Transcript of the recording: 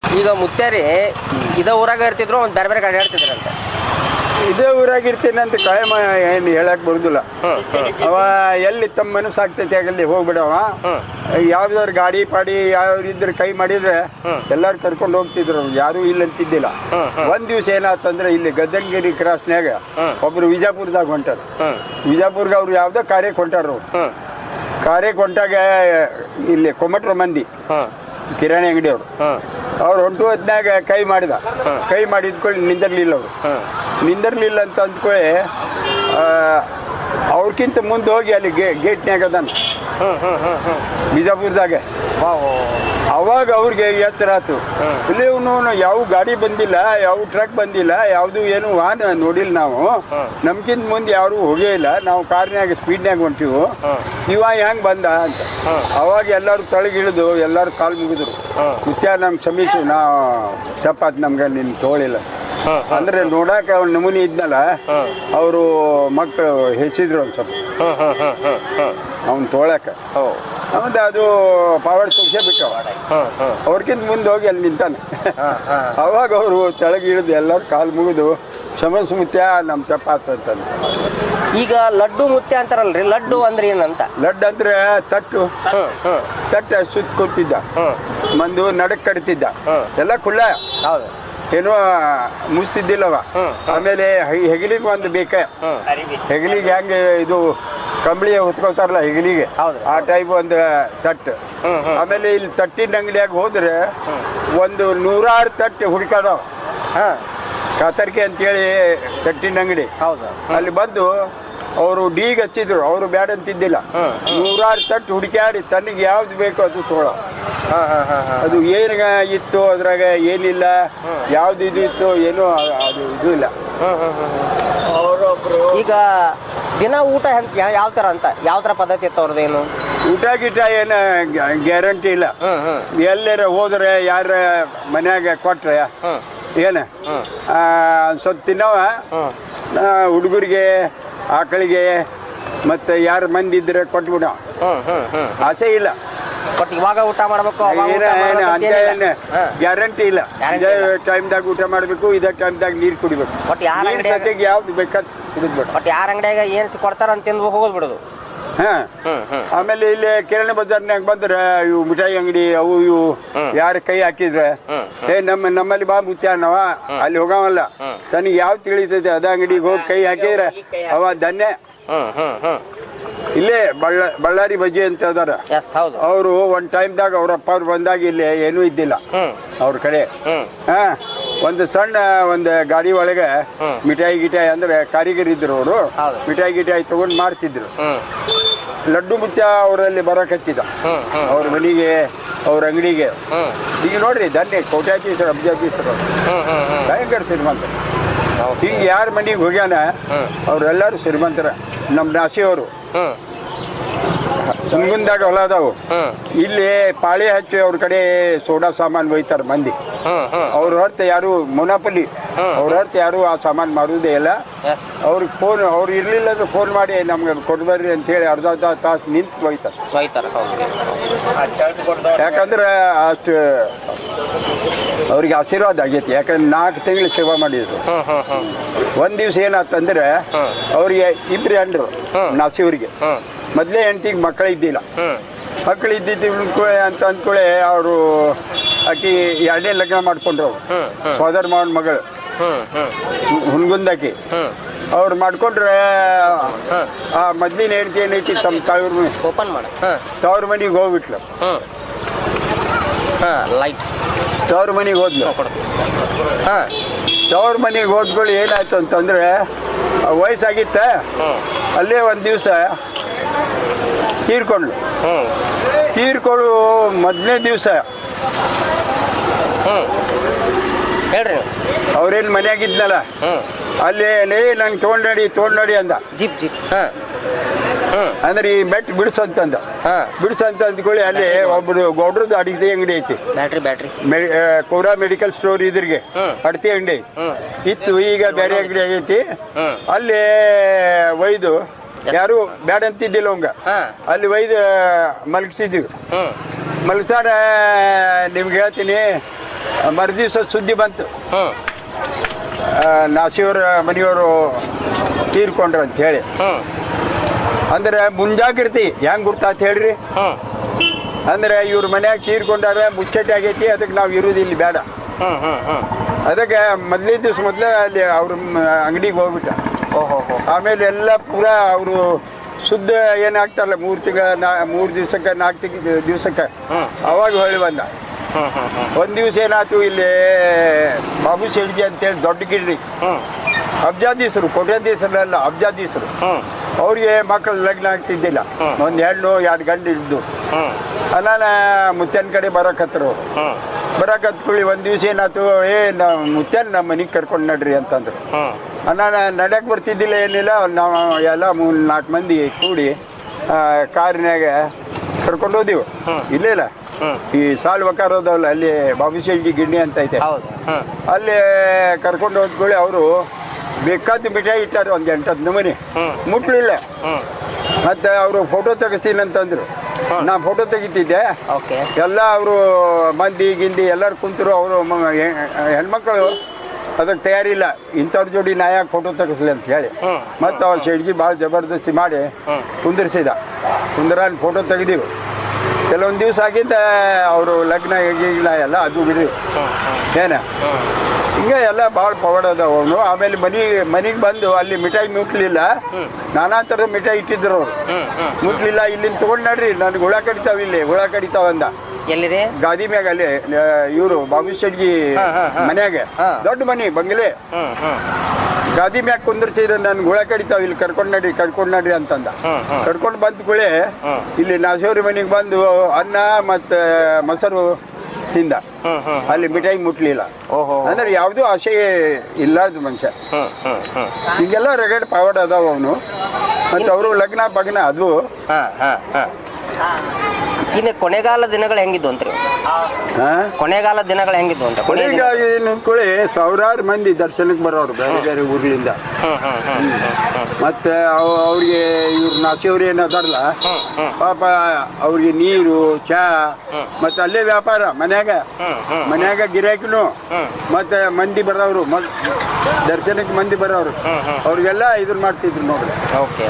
ಈಗ ಮುತ್ಯಾರಿ ಇದೇ ಊರಾಗ ಇರ್ತಿದ್ರು ಒಂದು ಬೇರೆ ಬೇರೆ ಗಾಡಿ ಆಡ್ತಿದ್ರಂತೆ. ಇದೇ ಊರಾಗ ಇರ್ತೀನಿ ಅಂತ ಕಾಯಮ ಏನು ಹೇಳಕ್ ಬರುದಿಲ್ಲ. ಅವ ಎಲ್ಲಿ ತಮ್ಮ ಮನಸ್ಸು ಆಗ್ತೈತಿ ಆಗಲ್ಲಿ ಹೋಗ್ಬಿಡವ. ಯಾವ್ದಾದ್ರು ಗಾಡಿ ಪಾಡಿ ಯಾವ್ದು ಇದ್ರೆ ಕೈ ಮಾಡಿದ್ರೆ ಎಲ್ಲಾರು ಕರ್ಕೊಂಡು ಹೋಗ್ತಿದ್ರು, ಯಾರು ಇಲ್ಲ ಅಂತಿದ್ದಿಲ್ಲ. ಒಂದ್ ದಿವ್ಸ ಏನಾತಂದ್ರೆ ಇಲ್ಲಿ ಗದ್ದನಗಿರಿ ಕ್ರಾಸ್ನ್ಯಾಗ ಒಬ್ರು ವಿಜಯಪುರದಾಗ ಹೊಂಟಾರ. ವಿಜಯಪುರ್ಗ ಅವ್ರು ಯಾವ್ದೋ ಕಾರ್ಯಕ್ಕೆ ಹೊಂಟಾರ. ಕಾರ್ಯಕ್ಕೆ ಹೊಂಟಾಗ ಇಲ್ಲಿ ಕೊಮಟ್ರ ಮಂದಿ ಕಿರಾಣಿ ಅಂಗಡಿ ಅವ್ರು ಹೊಂಟು ಹೊತ್ನಾಗ ಕೈ ಮಾಡಿದ. ಕೈ ಮಾಡಿದ್ಕೊಳ್ಳಿ ನಿಂದಿರ್ಲಿಲ್ಲ ಅವರು. ನಿಂದಿರ್ಲಿಲ್ಲ ಅಂತ ಅಂದ್ಕೊಳ್ಳಿ ಅವ್ರಕ್ಕಿಂತ ಮುಂದೆ ಹೋಗಿ ಅಲ್ಲಿ ಗೇಟ್ನ್ಯಾಗ ಅದಾನ ಬಿಜಾಪುರದಾಗ. ಅವಾಗ ಅವ್ರಿಗೆ ಎಚ್ಚರ ಆಯ್ತು, ಇಲ್ಲಿ ಇವನು ಯಾವ ಗಾಡಿ ಬಂದಿಲ್ಲ, ಯಾವ ಟ್ರಕ್ ಬಂದಿಲ್ಲ, ಯಾವುದು ಏನು ವಾಹನ ನೋಡಿಲ್ಲ ನಾವು, ನಮ್ಗಿಂತ ಮುಂದೆ ಯಾರು ಹೋಗೇ ಇಲ್ಲ, ನಾವು ಕಾರ್ನ್ಯಾಗ ಸ್ಪೀಡ್ನ್ಯಾಗ ಹೊಂಟಿವು, ಇವ ಹೆಂಗೆ ಬಂದ ಅಂತ. ಅವಾಗ ಎಲ್ಲರೂ ತಳಗಿಳಿದು ಎಲ್ಲರೂ ಕಾಲು ಮುಗಿದ್ರು. ಮುತ್ಯ ನಮ್ಗೆ ಕ್ಷಮಿಸು, ನಾವು ತಪ್ಪಾತ್, ನಮ್ಗೆ ನಿನ್ನ ತೋಳಿಲ್ಲ ಅಂದ್ರೆ ನೋಡಾಕ ಅವ್ನ ನಮೂನಿ ಇದ್ನಲ್ಲ, ಅವರು ಮಕ್ಕಳು ಹೆಸಿದ್ರು ಒಂದು ಸ್ವಲ್ಪ ಅವ್ನ ತೋಳಕ. ಆಮೇಲೆ ಅದು ಪಾವರ್ ತೋರಿಸೇ ಬಿಟ್ಟವ. ಅವ್ರಕ್ಕಿಂತ ಮುಂದೆ ಹೋಗಿ ಅಲ್ಲಿ ನಿಂತಾನೆ. ಅವಾಗ ಅವರು ತೆಳಗಿಳಿದು ಎಲ್ಲರೂ ಕಾಲು ಮುಗಿದು ಕ್ಷಮಿಸು ಮುತ್ಯ, ನಮ್ಮ ತಪ್ಪಾತು ಅಂತಂದು. ಈಗ ಲಡ್ಡು ಮುತ್ಯ ಅಂತಾರಲ್ರಿ, ಲಡ್ಡು ಅಂದ್ರೆ ಏನಂತ? ಲಡ್ಡು ಅಂದ್ರೆ ತಟ್ಟು ಸುತ್ತ ಕೂತಿದ್ದ, ಮಂದು ನಡಕ್ ಕಡಿತಿದ್ದ, ಎಲ್ಲ ಕುಳ್ಳ, ಏನೋ ಮುಸ್ತಿದ್ದಿಲ್ಲವ. ಆಮೇಲೆ ಹೆಗಲಿಗೆ ಒಂದು ಬೇಕ, ಹೆಗಲಿಗೆ ಹೆಂಗೆ ಇದು ಕಂಬಳಿ ಹೊತ್ಕೊಳ್ತಾರಲ್ಲ ಹೆಗಲಿಗೆ, ಆ ಟೈಪ್ ಒಂದು ತಟ್ಟು. ಆಮೇಲೆ ಇಲ್ಲಿ ತಟ್ಟಿನ ಅಂಗಡಿಯಾಗ ಹೋದ್ರೆ ಒಂದು 100 ತಟ್ಟು ಹುಡುಕಾಡವ. ಕಾತರ್ಕೆ ಅಂತೇಳಿ ತಟ್ಟಿನ ಅಂಗಡಿ, ಅಲ್ಲಿ ಬಂದು ಅವರು ಡೀಗ್ ಹಚ್ಚಿದ್ರು. ಅವರು ಬ್ಯಾಡ ಅಂತಿದ್ದಿಲ್ಲ, 100 ತಟ್ಟು ಹುಡುಕಾಡಿ ತನಗೆ ಯಾವ್ದು ಬೇಕೋ ಅದು ತೋಳ. ಅದು ಏನು ಇತ್ತು ಅದ್ರಾಗ ಏನಿಲ್ಲ, ಯಾವ್ದು ಇದು ಇತ್ತು ಏನೋ ಅದು ಇದು ಇಲ್ಲ. ಈಗ ದಿನ ಊಟ ಯಾವ ಥರ ಅಂತ, ಯಾವ ಥರ ಪದ್ಧತಿ ಇತ್ತು ಅವ್ರದ್ದು? ಏನು ಊಟ ಗೀಟ ಏನು ಗ್ಯಾರಂಟಿ ಇಲ್ಲ. ಎಲ್ಲರ ಹೋದ್ರೆ ಯಾರ ಮನ್ಯಾಗ ಕೊಟ್ರೆ ಏನು ಸ್ವಲ್ಪ ತಿನ್ನವ, ಹುಡುಗರಿಗೆ ಆಕಳಿಗೆ ಮತ್ತೆ ಯಾರ ಮಂದಿ ಇದ್ರೆ ಕೊಟ್ಬಿಡ, ಆಸೆ ಇಲ್ಲ. ಬಟ್ ಇವಾಗ ಊಟ ಮಾಡ್ಬೇಕು ಗ್ಯಾರಂಟಿ ಇಲ್ಲ. ಇದೇ ಟೈಮ್ದಾಗ ಊಟ ಮಾಡಬೇಕು, ಇದೇ ಟೈಮ್ದಾಗ ನೀರು ಕುಡಿಬೇಕು. ಬಟ್ ಯಾರ ಅಂಗಡಿಯಾಗ ಯಾವ್ದು ಬೇಕಾದ್ ಕುಡಿದ್ಬಿಡು. ಬಟ್ ಯಾರ ಅಂಗಡಿಯಾಗ ಏನು ಕೊಡ್ತಾರ ಅಂತ ತಿಂದು ಹೋಗೋದು ಬಿಡೋದು. ಆಮೇಲೆ ಇಲ್ಲಿ ಕಿರಾಣಿ ಬಜಾರ್ನಾಗ ಬಂದ್ರೆ ಇವು ಮಿಠಾಯಿ ಅಂಗಡಿ ಅವು ಇವು ಯಾರ ಕೈ ಹಾಕಿದ್ರೆ ನಮ್ಮಲ್ಲಿ ಬಾ ಮುತ್ಯ ಅನ್ನವ, ಅಲ್ಲಿ ಹೋಗವಲ್ಲ, ತನಗೆ ಯಾವ್ದು ತಿಳಿತೈತೆ ಅದ ಅಂಗಡಿಗೆ ಹೋಗಿ ಕೈ ಹಾಕಿದ್ರೆ ಅವ ಧನ್ಯ. ಇಲ್ಲೇ ಬಳ್ಳಾರಿ ಬಜ್ಜಿ ಅಂತ ಅದಾರ ಅವರು. ಒಂದ್ ಟೈಮ್ದಾಗ ಅವ್ರ ಅಪ್ಪ ಅವ್ರು ಬಂದಾಗ ಇಲ್ಲಿ ಏನೂ ಇದ್ದಿಲ್ಲ ಅವ್ರ ಕಡೆ. ಒಂದು ಸಣ್ಣ ಒಂದು ಗಾಡಿ ಒಳಗೆ ಮಿಠಾಯಿ ಗಿಟಾಯಿ ಅಂದ್ರೆ ಕಾರಿಗರ್ ಇದ್ರು ಅವರು, ಮಿಠಾಯಿ ಗಿಟಾಯಿ ತಗೊಂಡು ಮಾಡ್ತಿದ್ರು. ಲಡ್ಡು ಮುತ್ಯ ಅವರಲ್ಲಿ ಬರಕತ್ತಿದ ಅವ್ರ ಮನೆಗೆ, ಅವ್ರ ಅಂಗಡಿಗೆ. ಈಗ ನೋಡ್ರಿ ಧನ್ಯ ಕೋಟ್ಯಾಧೀಶರು ಅಬ್ಜಾಧೀಶರು ಭಯಂಕರ ಶ್ರೀಮಂತರು. ಹಿಂಗೆ ಯಾರ ಮನೆಗೆ ಹೋಗ್ಯಾನ ಅವ್ರೆಲ್ಲರೂ ಶ್ರೀಮಂತರ. ನಮ್ಮ ನಾಸಿಯವರು ಸುಮ್ಗುಂದಾಗ ಹೊಲ ಅದಾವು, ಇಲ್ಲಿ ಪಾಳಿ ಹಚ್ಚಿ ಅವ್ರ ಕಡೆ ಸೋಡಾ ಸಾಮಾನು ಒಯ್ತಾರ ಮಂದಿ. ಅವ್ರ ಹೊರತು ಯಾರು ಮೊನಾಪಲಿ, ಅವ್ರ ಹೊರತು ಯಾರು ಆ ಸಾಮಾನು ಮಾರುವುದೇ ಇಲ್ಲ. ಅವ್ರಿಗೆ ಫೋನ್, ಅವ್ರು ಇರ್ಲಿಲ್ಲ ಅಂದ್ರೆ ಫೋನ್ ಮಾಡಿ ನಮ್ಗೆ ಕೊಡ್ಬರ್ರಿ ಅಂತೇಳಿ ಅರ್ಧ ತಾಸು ನಿಂತು ಒಯ್ತಾರ. ಯಾಕಂದ್ರೆ ಅಷ್ಟು ಅವ್ರಿಗೆ ಆಶೀರ್ವಾದ ಆಗೈತಿ. ಯಾಕಂದ್ರೆ 4 ತಿಂಗಳು ಸೇವಾ ಮಾಡಿದ್ರು. ಒಂದ್ ದಿವ್ಸ ಏನಾತಂದ್ರೆ ಅವ್ರಿಗೆ 2 ಹೆಂಡ್ರು ನಾಸಿಯವ್ರಿಗೆ. ಮೊದಲೇ ಹೆಂಡ್ತಿಗೆ ಮಕ್ಕಳು ಇದ್ದಿಲ್ಲ. ಮಕ್ಕಳು ಇದ್ದಿದ್ದು ಅಂತ ಅಂದ್ಕೊಳ್ಳೆ ಅವರು ಆಕಿ 2ನೇ ಲಗ್ನ ಮಾಡ್ಕೊಂಡ್ರು. ಸೋದರ ಮಾವನ ಮಗಳು ಹುನ್ಗುಂದಾಕಿ ಅವ್ರು ಮಾಡ್ಕೊಂಡ್ರೆ ಆ ಮೊದ್ಲಿನ ಹೆಂಡ್ತಿ ಏನೈತಿ ತಮ್ಮ ತವ್ರ ಮನೆಗೆ ಹೋಗ್ಬಿಟ್ಲು. ತವ್ರ ಮನೆಗೆ ಹೋದ್ಲು. ತವ್ರ ಮನೆಗೆ ಹೋದ್ಗಳು ಏನಾಯ್ತು ಅಂತಂದ್ರೆ ವಯಸ್ಸಾಗಿತ್ತ, ಅಲ್ಲೇ ಒಂದು ದಿವಸ ತೀರ್ಕೊಂಡ್ಳು. ತೀರ್ಕೊಳ್ಳು ಮೊದಲನೇ ದಿವಸ ಅವ್ರೇನು ಮನೆಯಾಗಿದ್ನಲ್ಲ ಅಲ್ಲಿ ನಂಗೆ ತೊಗೊಂಡು ಅಂದ. ಅಂದ್ರೆ ಈ ಬೆಟ್ ಬಿಡಿಸಂತಂದ. ಬಿಡಿಸಂತ ಅಂದ್ಕೊಳ್ಳಿ ಅಲ್ಲಿ ಒಬ್ರು ಗೌಡ್ರದ್ದು ಅಡಿಗೆ ಅಂಗಡಿ ಐತಿ, ಕೋರಾ ಮೆಡಿಕಲ್ ಸ್ಟೋರ್ ಇದ್ರಿಗೆ ಅಡತಿ ಅಂಗಡಿ ಇತ್ತು. ಈಗ ಬೇರೆ ಅಂಗಡಿ ಆಗೈತಿ. ಅಲ್ಲಿ ಒಯ್ದು ಯಾರು ಬ್ಯಾಡ ಅಂತಿದ್ದಿಲ್ಲ ಅವಂಗ, ಅಲ್ಲಿ ಒಯ್ದು ಮಲಗಿಸಿದ್ವಿ. ಮಲಗ್ಸಾರ ನಿಮ್ಗೆ ಹೇಳ್ತೀನಿ, ಮರುದಿವ್ಸ ಸುದ್ದಿ ಬಂತು, ಹ್ಮ್ ನಾಸಿಯವರ ಮನೆಯವರು ತೀರ್ಕೊಂಡ್ರು ಅಂತ ಹೇಳಿ. ಹ್ಮ್ ಅಂದ್ರೆ ಮುಂಜಾಗ್ರತೆ ಹೆಂಗ್ ಗುರ್ತಾತ್ ಹೇಳ್ರಿ. ಹ್ಮ್ ಅಂದ್ರೆ ಇವ್ರ ಮನ್ಯಾಗ ತೀರ್ಕೊಂಡಾರ, ಮುಚ್ಚಟೆ ಆಗೈತಿ, ಅದಕ್ಕೆ ನಾವು ಇರುವುದು ಇಲ್ಲಿ ಬೇಡ. ಹ್ಮ್ ಹ್ಮ್ ಹ್ಮ್ ಅದಕ್ಕೆ ಮೊದಲೇ ದಿವ್ಸ ಮೊದಲೇ ಅಲ್ಲಿ ಅವ್ರ ಅಂಗಡಿಗೆ ಹೋಗ್ಬಿಟ್ಟ. ಓಹೋ ಹೋ. ಆಮೇಲೆ ಎಲ್ಲ ಪೂರಾ ಅವರು ಶುದ್ಧ ಏನಾಗ್ತಾರಲ್ಲ 3 ದಿವ್ಸಕ್ಕೆ 4 ದಿವ್ಸಕ್ಕೆ ಅವಾಗ ಹೊಳ್ಳಿ ಬಂದ. ಹ್ಮ್ ಹ್ಮ್ ಹ್ಮ್ ಒಂದು ದಿವ್ಸ ಏನಾಯ್ತು, ಇಲ್ಲಿ ಬಾಬು ಶೆಡ್ಜಿ ಅಂತೇಳಿ ದೊಡ್ಡ ಗಿರ್ಡಿ ಹ್ಮ್ ಅಬ್ಜಾದೀಸರು, ಕೊಟ್ಯಾದೀಸರಲ್ಲ ಅಬ್ಜಾದೀಸರು. ಹ್ಮ್ ಅವ್ರಿಗೆ ಮಕ್ಕಳು ಲಗ್ನ ಆಗ್ತಿದ್ದಿಲ್ಲ, ಒಂದು ಹೆಣ್ಣು 2 ಗಂಡು ಇದ್ದು. ಹ್ಮ್ ಅನಾನ ಮುತ್ತನ ಕಡೆ ಬರಕತ್ತರು. ಹ್ಮ್ ಬರಕತ್ಕೊಳ್ಳಿ ಒಂದು ದಿವ್ಸ ಏನಾಯ್ತು, ನಾವು ಮುತ್ತನ ನಮ್ಮ ಮನೆಗೆ ಕರ್ಕೊಂಡು ನಡ್ರಿ ಅಂತಂದ್ರು. ಹ್ಮ್ ನಾನು ನಡ್ಯಕ್ಕೆ ಬರ್ತಿದ್ದಿಲ್ಲ, ಏನಿಲ್ಲ. ನಾವು ಎಲ್ಲ 3-4 ಮಂದಿ ಕೂಡಿ ಕಾರಿನಾಗ ಕರ್ಕೊಂಡು ಹೋದಿವು. ಇಲ್ಲ ಈ ಸಾಲು ವಕಾರ ಅದಾವಲ್ಲ, ಅಲ್ಲಿ ಬಾಬುಶೇಲ್ಜಿ ಗಿಣ್ಣಿ ಅಂತ ಐತೆ, ಹೌದು. ಹ್ಮ್ ಅಲ್ಲಿ ಕರ್ಕೊಂಡು ಹೋದ್ಕೊಳ್ಳಿ ಅವರು ಬೇಕಾದ ಮಿಠಾಯಿ ಇಟ್ಟಾರೆ, ಒಂದು 8-10 ನಮೂನಿ. ಮುಟ್ಲಿಲ್ಲ. ಹ್ಮ್ ಮತ್ತು ಅವರು ಫೋಟೋ ತೆಗಿಸ್ತೀನಿ ಅಂತಂದ್ರು. ನಾ ಫೋಟೋ ತೆಗಿತಿದ್ದೆ. ಓಕೆ. ಎಲ್ಲ ಅವರು ಮಂದಿ ಗಿಂದಿ ಎಲ್ಲರೂ ಕುಂತರು. ಅವರು ಹೆಣ್ಮಕ್ಳು ಅದಕ್ಕೆ ತಯಾರಿಲ್ಲ, ಇಂಥವ್ರ ಜೋಡಿ ನಾ ಯಾಕೆ ಫೋಟೋ ತೆಗಿಸ್ಲಿ ಅಂತ ಹೇಳಿ. ಮತ್ತು ಅವ್ರು ಶೆಡ್ಜಿ ಭಾಳ ಜಬರ್ದಸ್ತಿ ಮಾಡಿ ಕುಂದಿರ್ಸಿದ. ಕುಂದ್ರಲ್ಲಿ ಫೋಟೋ ತೆಗೆದೀವಿ. ಕೆಲವೊಂದು ದಿವಸ ಆಗಿದ್ದ ಅವರು ಲಗ್ನ ಗೀಗ್ನ ಎಲ್ಲ ಅದು ಬಿಡ್ರಿ ಏನ ಹಿಂಗೆ ಎಲ್ಲ ಭಾಳ ಪವಾಡ ಅದಾವ ಅವನು. ಆಮೇಲೆ ಮನೆಗೆ ಬಂದು ಅಲ್ಲಿ ಮಿಠಾಯಿ ಮುಟ್ಲಿಲ್ಲ, ನಾನಾ ಥರದ ಮಿಠಾಯಿ ಇಟ್ಟಿದ್ರು ಅವರು. ಮುಟ್ಲಿಲ್ಲ, ಇಲ್ಲಿಂದ ತೊಗೊಂಡು ನಡ್ರಿ, ನನಗೆ ಹುಳ ಕಡಿತಾವ, ಇಲ್ಲಿ ಹುಳ ಕಡಿತಾವ ಅಂದ. ಎಲ್ಲಿದೆ? ಗಾದಿ ಮ್ಯಾಗ ಅಲ್ಲಿ ಇವರು ಬಾಬು ಶೆಡ್ಜಿ ಮನ್ಯಾಗ, ದೊಡ್ಡ ಮನೆ ಬಂಗ್ಲೆ, ಗಾದಿ ಮ್ಯಾಗ ಕುಂದಿರ್ಸಿದ್ರೆ ನನ್ಗೆ ಹುಳ ಕಡಿತಾವ, ಇಲ್ಲಿ ಕರ್ಕೊಂಡು ನಡ್ರಿ ಅಂತಂದ. ಕರ್ಕೊಂಡು ಬಂದ ಕೂಡಲೇ ಇಲ್ಲಿ ನಾಸೇವ್ರಿ ಮನೆಗೆ ಬಂದು ಅನ್ನ ಮತ್ತು ಮೊಸರು ತಿಂದ. ಅಲ್ಲಿ ಮಿಠಾಯಿ ಮುಟ್ಲಿಲ್ಲ. ಅಂದ್ರೆ ಯಾವುದೂ ಆಸೆ ಇಲ್ಲ ಅದು ಮನುಷ್ಯ. ಹಿಂಗೆಲ್ಲ ರಗಡ್ ಪಾವಡ ಅದಾವ ಅವನು. ಮತ್ತು ಅವರು ಲಗ್ನ ಪಗ್ನ ಅದು. ಇನ್ನು ಕೊನೆಗಾಲ ದಿನಗಳು ಹೆಂಗಿದ್ವು ಅಂತ್ರಿ? ಕೊನೆಗಾಲ ದಿನಗಳು ಹೆಂಗಿದ್ವು ಅಂತ? ಕೊನೆಗಾಗಿ ನಿಂತ್ಕೊಳ್ಳಿ ಸಾವಿರಾರು ಮಂದಿ ದರ್ಶನಕ್ಕೆ ಬರೋರು ಬೇರೆ ಬೇರೆ ಊರಿನಿಂದ. ಮತ್ತೆ ಅವ್ರಿಗೆ ಇವ್ರು ನಾಚಿಯವ್ರು ಏನದಾರಲ್ಲ ಪಾಪ, ಅವ್ರಿಗೆ ನೀರು ಚಾ ಮತ್ತೆ ಅಲ್ಲೇ ವ್ಯಾಪಾರ ಮನ್ಯಾಗ ಗಿರಾಕಿನು ಮತ್ತೆ ಮಂದಿ ಬರೋರು, ದರ್ಶನಕ್ಕೆ ಮಂದಿ ಬರೋರು, ಅವ್ರಿಗೆಲ್ಲ ಇದನ್ನ ಮಾಡ್ತಿದ್ರು ನೋಡ್ರಿ. ಓಕೆ.